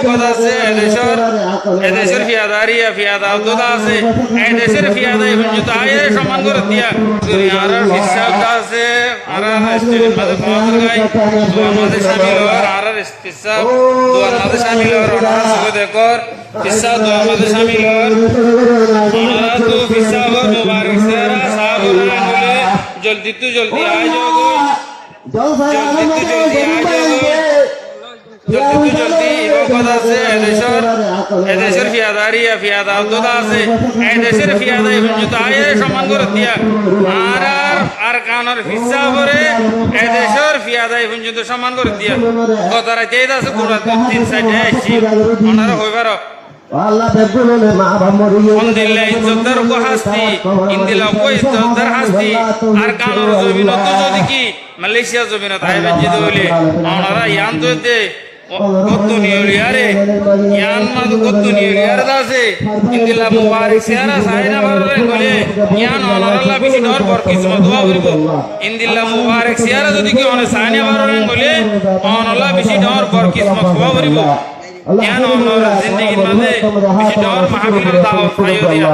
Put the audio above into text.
ইরকত আছে এদেশের ফিয়াদারিয়া ফিয়াদা উদ্যোগা আছে এদেশের ফিয়াদা পর্যন্ত আয়ে সম্মান করে দিয়া আর হিসাব আছে আর স্টুডেন্ট মাঝে পাওয়ার গাই আমাদের শামিল হওয়ার আর হিসাব দোয়ার মাঝে শামিল হওয়ার ওনারা সঙ্গে দেখর হিসাব দোয়ার মাঝে শামিল হওয়ার ওনারা তো হিসাব মুবারক সেরা সাহাব বলে জলদি তো জলদি আয় যাও জলদি তো জলদি আয় যাও জলদি ইরকত আছে এদেশের ফিয়াদারিয়া ফিয়াদা উদ্যোগা আছে এদেশের ফিয়াদা পর্যন্ত আয়ে সম্মান করে দিয়া আর কানের হিসাব করে এদেশের ফিয়াদা পর্যন্ত সম্মান করে দিয়া গত রাতে আছে পুরো 3-4 আসছি ওনারা হইবার ইন্দিল্লা ইজ্জতদার কো হাসতি ইন্দিল্লা কো ইজ্জতদার হাসতি আর কানের জমিনত যদি কি মালয়েশিয়া জমিনত আইবে যদি বলে ওনারা ইয়ান তো দে কত নিয়লিয়ারে ইয়ান মাদু কত নিয়লিয়ার দাসে ইন্দিল্লা মুবারক সিয়ারা সাইনা বারে বলে ইয়ান ওনারা বেশি ডর পর কিসমত দোয়া করিব ইন্দিল্লা মুবারক সিয়ারা যদি কি ওনে সাইনা বারে বলে ওনারা বেশি ডর পর কিসমত দোয়া করিব ইয়ান ওনারা জিন্দেগির মাঝে বেশি ডর মাহফিলের দাওয়াত পাইও দিয়া